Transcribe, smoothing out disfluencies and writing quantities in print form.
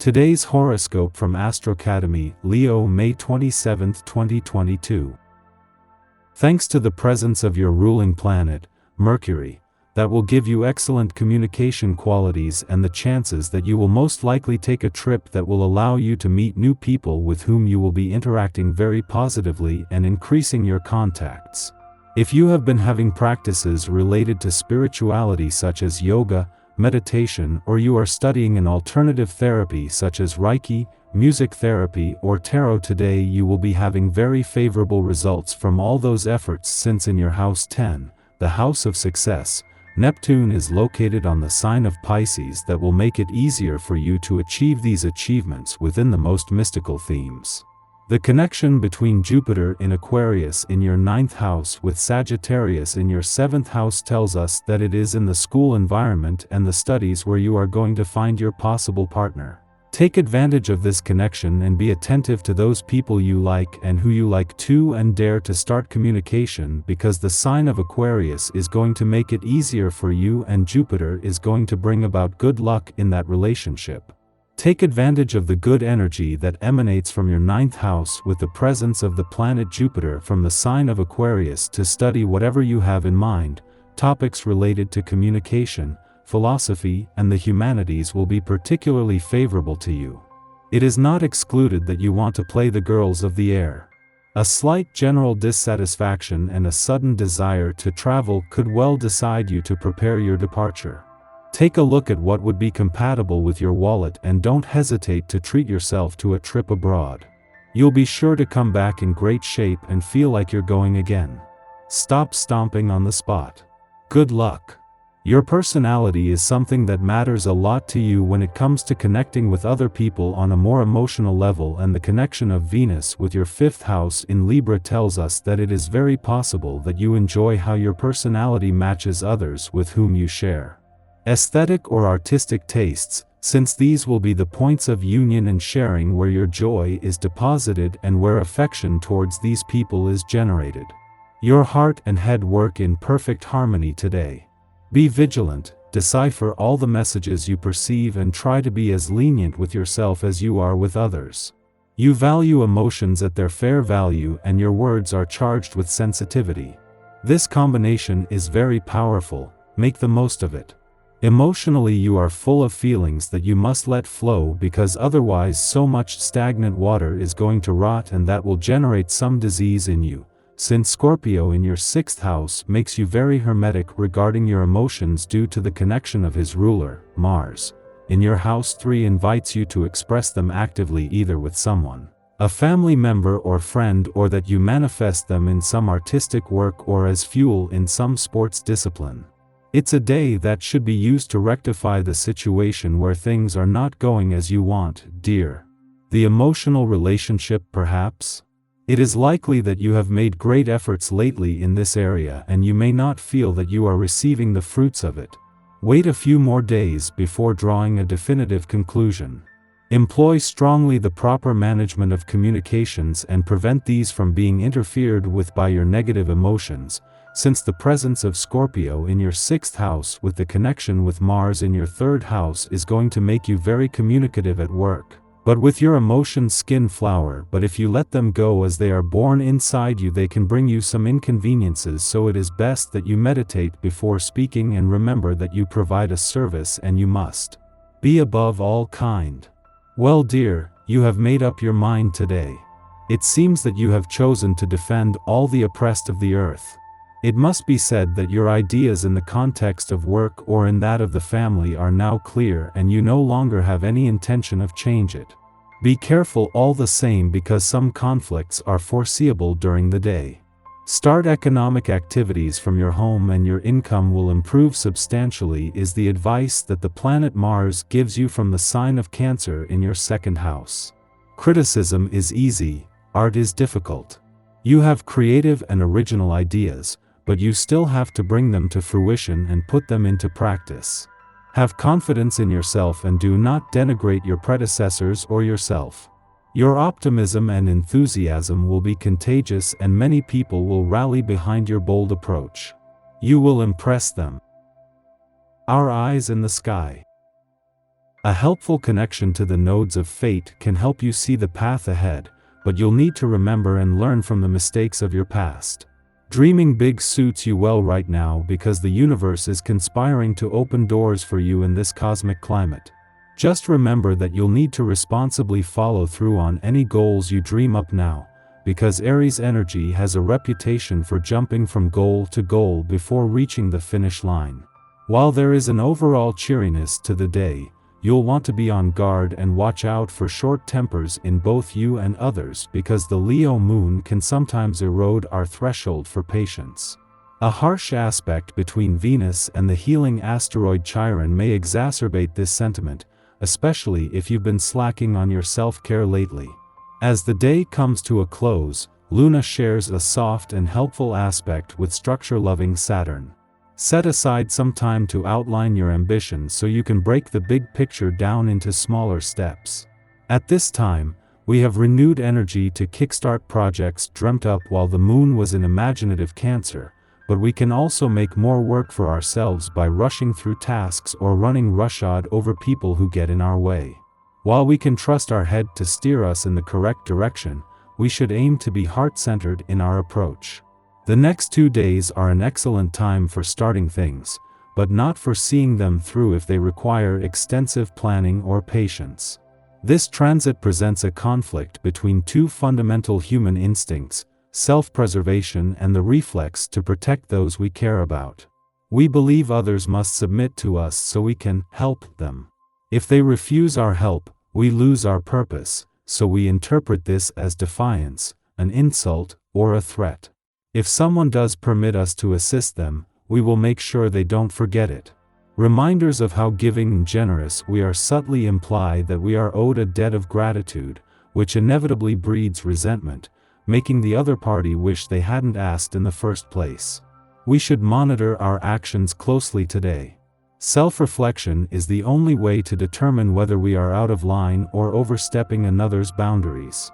Today's horoscope from Astrocademy Leo May 27, 2022. Thanks to the presence of your ruling planet, Mercury, that will give you excellent communication qualities and the chances that you will most likely take a trip that will allow you to meet new people with whom you will be interacting very positively and increasing your contacts. If you have been having practices related to spirituality such as yoga, meditation, or you are studying an alternative therapy such as Reiki, music therapy, or tarot, today you will be having very favorable results from all those efforts, since in your house 10, the house of success, Neptune is located on the sign of Pisces. That will make it easier for you to achieve these achievements within the most mystical themes. The connection between Jupiter in Aquarius in your 9th house with Sagittarius in your 7th house tells us that it is in the school environment and the studies where you are going to find your possible partner. Take advantage of this connection and be attentive to those people you like and who you like too, and dare to start communication, because the sign of Aquarius is going to make it easier for you and Jupiter is going to bring about good luck in that relationship. Take advantage of the good energy that emanates from your 9th house with the presence of the planet Jupiter from the sign of Aquarius to study whatever you have in mind. Topics related to communication, philosophy, and the humanities will be particularly favorable to you. It is not excluded that you want to play the girls of the air. A slight general dissatisfaction and a sudden desire to travel could well decide you to prepare your departure. Take a look at what would be compatible with your wallet and don't hesitate to treat yourself to a trip abroad. You'll be sure to come back in great shape and feel like you're going again. Stop stomping on the spot. Good luck. Your personality is something that matters a lot to you when it comes to connecting with other people on a more emotional level, and the connection of Venus with your 5th house in Libra tells us that it is very possible that you enjoy how your personality matches others with whom you share aesthetic or artistic tastes, since these will be the points of union and sharing where your joy is deposited and where affection towards these people is generated. Your heart and head work in perfect harmony today. Be vigilant, decipher all the messages you perceive, and try to be as lenient with yourself as you are with others. You value emotions at their fair value and your words are charged with sensitivity. This combination is very powerful, make the most of it. Emotionally, you are full of feelings that you must let flow, because otherwise so much stagnant water is going to rot, and that will generate some disease in you. Since Scorpio in your 6th house makes you very hermetic regarding your emotions due to the connection of his ruler, Mars, in your house 3 invites you to express them actively, either with someone, a family member or friend, or that you manifest them in some artistic work or as fuel in some sports discipline. It's a day that should be used to rectify the situation where things are not going as you want, dear. The emotional relationship, perhaps? It is likely that you have made great efforts lately in this area and you may not feel that you are receiving the fruits of it. Wait a few more days before drawing a definitive conclusion. Employ strongly the proper management of communications and prevent these from being interfered with by your negative emotions, since the presence of Scorpio in your 6th house with the connection with Mars in your 3rd house is going to make you very communicative at work. But with your emotions skin flower, but if you let them go as they are born inside you, they can bring you some inconveniences, so it is best that you meditate before speaking and remember that you provide a service and you must be above all kind. Well, dear, you have made up your mind today. It seems that you have chosen to defend all the oppressed of the earth. It must be said that your ideas in the context of work or in that of the family are now clear and you no longer have any intention of change it. Be careful all the same, because some conflicts are foreseeable during the day. Start economic activities from your home and your income will improve substantially, is the advice that the planet Mars gives you from the sign of Cancer in your 2nd house. Criticism is easy, art is difficult. You have creative and original ideas, but you still have to bring them to fruition and put them into practice. Have confidence in yourself and do not denigrate your predecessors or yourself. Your optimism and enthusiasm will be contagious and many people will rally behind your bold approach. You will impress them. Our eyes in the sky. A helpful connection to the nodes of fate can help you see the path ahead, but you'll need to remember and learn from the mistakes of your past. Dreaming big suits you well right now because the universe is conspiring to open doors for you in this cosmic climate. Just remember that you'll need to responsibly follow through on any goals you dream up now, because Aries energy has a reputation for jumping from goal to goal before reaching the finish line. While there is an overall cheeriness to the day, you'll want to be on guard and watch out for short tempers in both you and others because the Leo moon can sometimes erode our threshold for patience. A harsh aspect between Venus and the healing asteroid Chiron may exacerbate this sentiment, especially if you've been slacking on your self-care lately. As the day comes to a close, Luna shares a soft and helpful aspect with structure-loving Saturn. Set aside some time to outline your ambitions so you can break the big picture down into smaller steps. At this time, we have renewed energy to kickstart projects dreamt up while the moon was in imaginative Cancer, but we can also make more work for ourselves by rushing through tasks or running roughshod over people who get in our way. While we can trust our head to steer us in the correct direction, we should aim to be heart-centered in our approach. The next 2 days are an excellent time for starting things, but not for seeing them through if they require extensive planning or patience. This transit presents a conflict between two fundamental human instincts, self-preservation and the reflex to protect those we care about. We believe others must submit to us so we can help them. If they refuse our help, we lose our purpose, so we interpret this as defiance, an insult, or a threat. If someone does permit us to assist them, we will make sure they don't forget it. Reminders of how giving and generous we are subtly imply that we are owed a debt of gratitude, which inevitably breeds resentment, making the other party wish they hadn't asked in the first place. We should monitor our actions closely today. Self-reflection is the only way to determine whether we are out of line or overstepping another's boundaries.